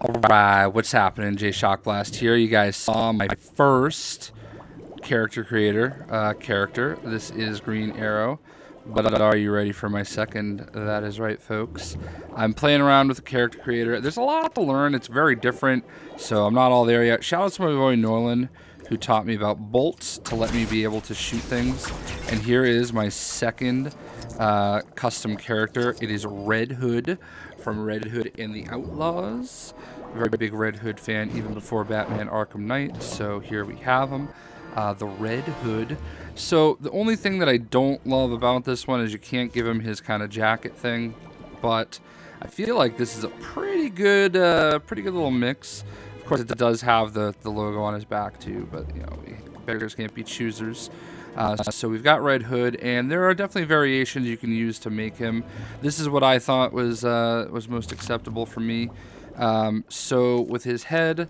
Alright, what's happening? JayShockblast here. You guys saw my first character. This is Green Arrow. But are you ready for my second? That is right, folks. I'm playing around with the character creator. There's a lot to learn. It's very different, so I'm not all there yet. Shout out to my boy Norland, who taught me about bolts to let me be able to shoot things. And here is my second custom character. It is Red Hood from Red Hood and the Outlaws. Very big Red Hood fan, even before Batman Arkham Knight. So here we have him, the Red Hood. So the only thing that I don't love about this one is you can't give him his kind of jacket thing, but I feel like this is a pretty good little mix. Of course, it does have the logo on his back too, but you know, beggars can't be choosers. So we've got Red Hood, and there are definitely variations you can use to make him. This is what I thought was most acceptable for me. So with his head,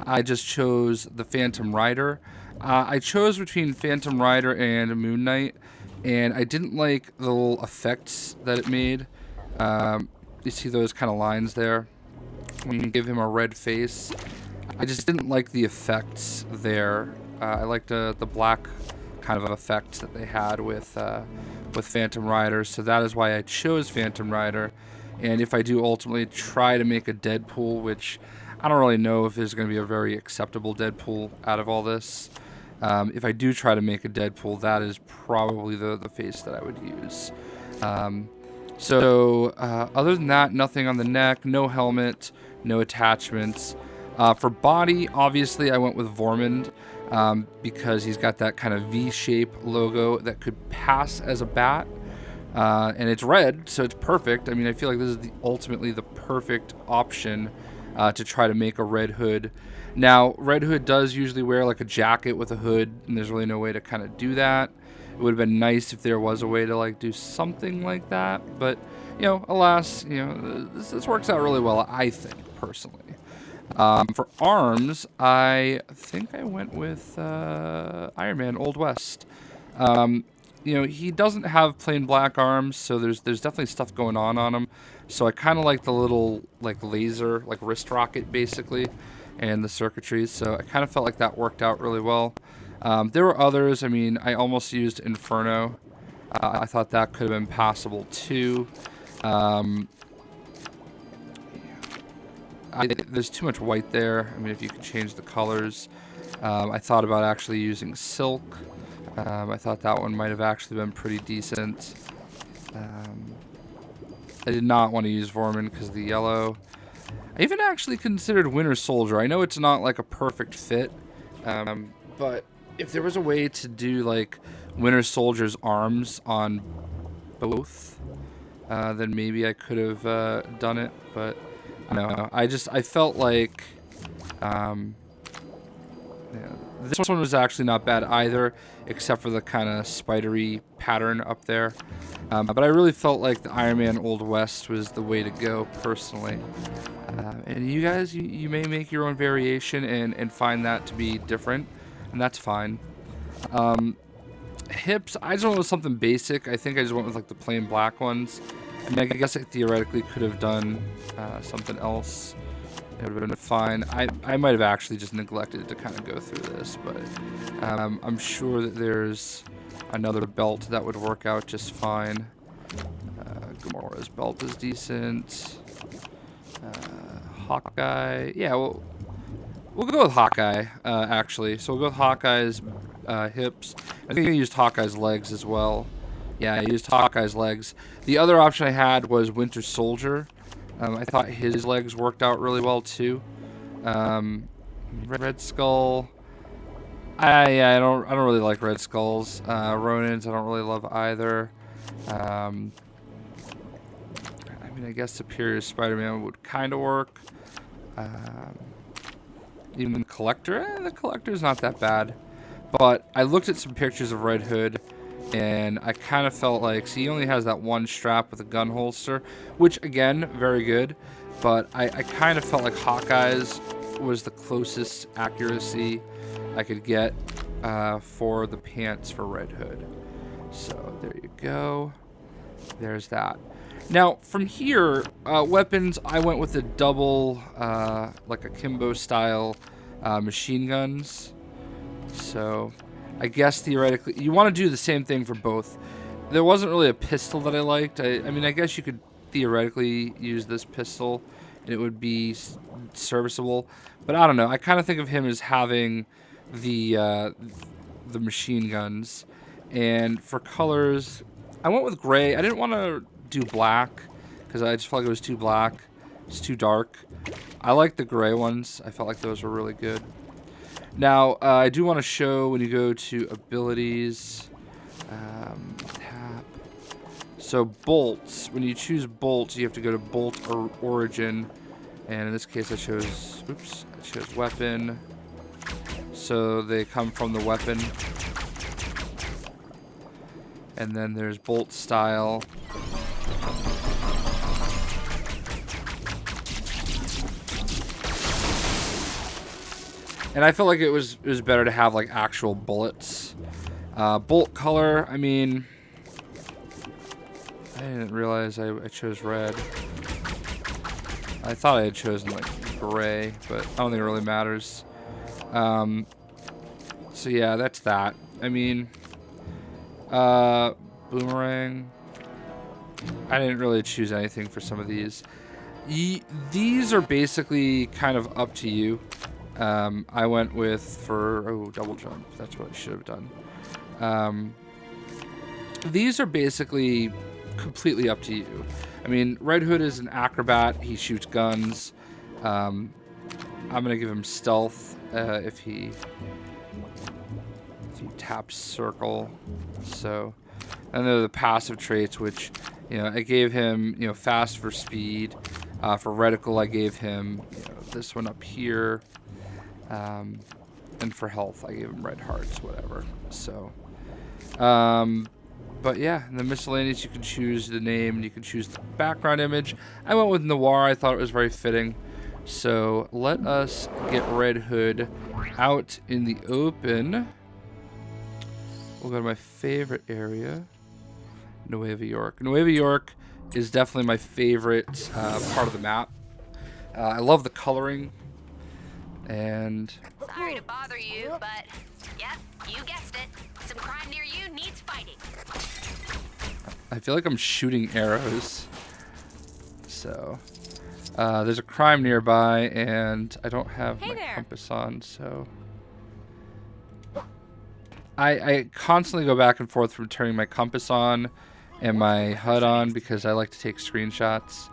I just chose the Phantom Rider. I chose between Phantom Rider and Moon Knight, and I didn't like the little effects that it made. You see those kind of lines there? When you give him a red face, I just didn't like the effects there. I liked the black kind of effects that they had with Phantom Rider, so that is why I chose Phantom Rider. And if I do ultimately try to make a Deadpool, which I don't really know if there's going to be a very acceptable Deadpool out of all this. If I do try to make a Deadpool, that is probably the face that I would use. Other than that, nothing on the neck, no helmet, no attachments. For body, obviously I went with Vormund because he's got that kind of V-shape logo that could pass as a bat. And it's red, so it's perfect. I mean, I feel like this is ultimately the perfect option to try to make a Red Hood. Now, Red Hood does usually wear like a jacket with a hood, and there's really no way to kind of do that. It would have been nice if there was a way to like do something like that, but you know, alas, you know, this works out really well, I think, personally. For arms, I think I went with Iron Man Old West. You know, he doesn't have plain black arms, so there's definitely stuff going on him. So I kind of like the little like laser, like wrist rocket basically, and the circuitry. So I kind of felt like that worked out really well. There were others. I mean, I almost used Inferno. I thought that could have been possible too. There's too much white there. I mean, if you could change the colors. I thought about actually using silk. I thought that one might have actually been pretty decent. I did not want to use Vormund because of the yellow. I even actually considered Winter Soldier. I know it's not like a perfect fit, but if there was a way to do like Winter Soldier's arms on both, then maybe I could have done it. But I don't know. I felt like this one was actually not bad either, except for the kind of spidery pattern up there. But I really felt like the Iron Man Old West was the way to go, personally. And you guys, you may make your own variation and find that to be different, and that's fine. Hips, I just went with something basic. I think I just went with like the plain black ones. I mean, I guess I theoretically could have done something else. It would have been fine. I might have actually just neglected to kind of go through this, but I'm sure that there's another belt that would work out just fine. Gamora's belt is decent. Hawkeye, yeah, we'll go with Hawkeye, actually. So we'll go with Hawkeye's hips. I think I used Hawkeye's legs as well. Yeah, I used Hawkeye's legs. The other option I had was Winter Soldier. I thought his legs worked out really well too. Red Skull. I don't really like Red Skulls. Ronins I don't really love either. I mean, I guess Superior Spider-Man would kind of work. Even the Collector. The Collector's not that bad. But I looked at some pictures of Red Hood, and I kind of felt like, see, he only has that one strap with a gun holster, which, again, very good. But I kind of felt like Hawkeye's was the closest accuracy I could get for the pants for Red Hood. So there you go. There's that. Now, from here, weapons, I went with the double, like akimbo style machine guns. So, I guess theoretically, you want to do the same thing for both. There wasn't really a pistol that I liked. I mean, I guess you could theoretically use this pistol, and it would be serviceable. But I don't know. I kind of think of him as having the machine guns. And for colors, I went with gray. I didn't want to do black because I just felt like it was too black. It's too dark. I like the gray ones. I felt like those were really good. Now, I do want to show when you go to abilities, tap. So bolts, when you choose bolts, you have to go to bolt or origin. And in this case, I chose, oops, I chose weapon. So they come from the weapon. And then there's bolt style. And I felt like it was better to have like actual bullets. Bolt color, I mean, I didn't realize I chose red. I thought I had chosen like gray, but I don't think it really matters. So yeah, that's that. I mean, boomerang. I didn't really choose anything for some of these. These are basically kind of up to you. I went with double jump. That's what I should have done. These are basically completely up to you. I mean, Red Hood is an acrobat. He shoots guns. I'm gonna give him stealth if he taps circle. So, and they're the passive traits, which, you know, I gave him, you know, fast for speed. For reticle, I gave him, you know, this one up here. And for health, I gave him red hearts, whatever. So, but yeah, in the miscellaneous, you can choose the name, and you can choose the background image. I went with Noir. I thought it was very fitting. So let us get Red Hood out in the open. We'll go to my favorite area, Nueva York. Nueva York is definitely my favorite part of the map. I love the coloring. And sorry to bother you, but yep, you guessed it. Some crime near you needs fighting. I feel like I'm shooting arrows. So there's a crime nearby, and I don't have my compass on, so I constantly go back and forth from turning my compass on and my HUD on because I like to take screenshots.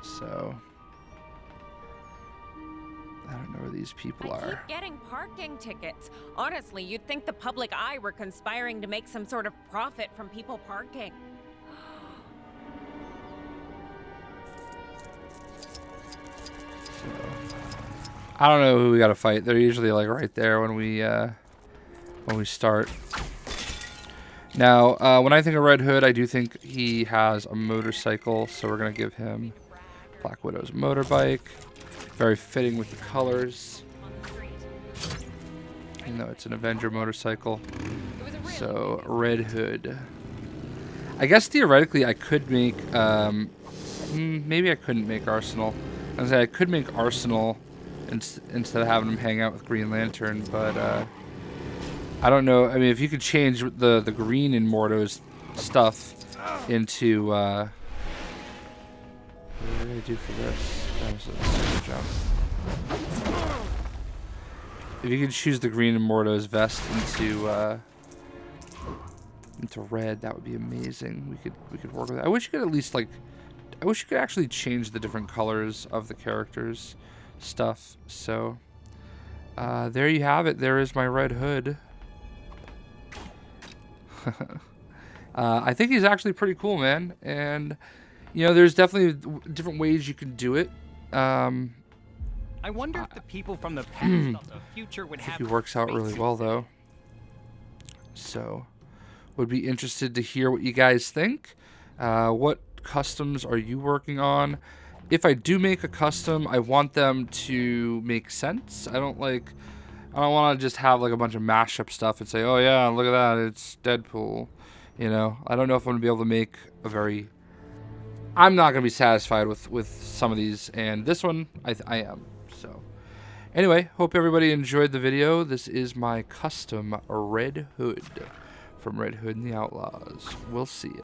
So I don't know where these people are. I keep getting parking tickets. Honestly, you'd think the public eye were conspiring to make some sort of profit from people parking. So, I don't know who we gotta fight. They're usually like right there when we start. Now, when I think of Red Hood, I do think he has a motorcycle, so we're gonna give him Black Widow's motorbike. Very fitting with the colors. Even though it's an Avenger motorcycle. So, Red Hood. I guess theoretically I could make, maybe I couldn't make Arsenal. I was gonna say I could make Arsenal instead of having him hang out with Green Lantern, but I don't know. I mean, if you could change the green in Mordo's stuff into, what did I do for this? That was a super jump. If you could choose the green in Mordo's vest into red, that would be amazing. We could work with that. I wish you could at least I wish you could actually change the different colors of the characters' stuff. So there you have it. There is my Red Hood. I think he's actually pretty cool, man. And you know, there's definitely different ways you can do it. I wonder if the people from the past of the future would have. He works out really well, though. So, would be interested to hear what you guys think. What customs are you working on? If I do make a custom, I want them to make sense. I don't want to just have like a bunch of mashup stuff and say, oh yeah, look at that, it's Deadpool. You know, I don't know if I'm gonna be able to make a very. I'm not gonna be satisfied with some of these, and this one I am. So, anyway, hope everybody enjoyed the video. This is my custom Red Hood from Red Hood and the Outlaws. We'll see you.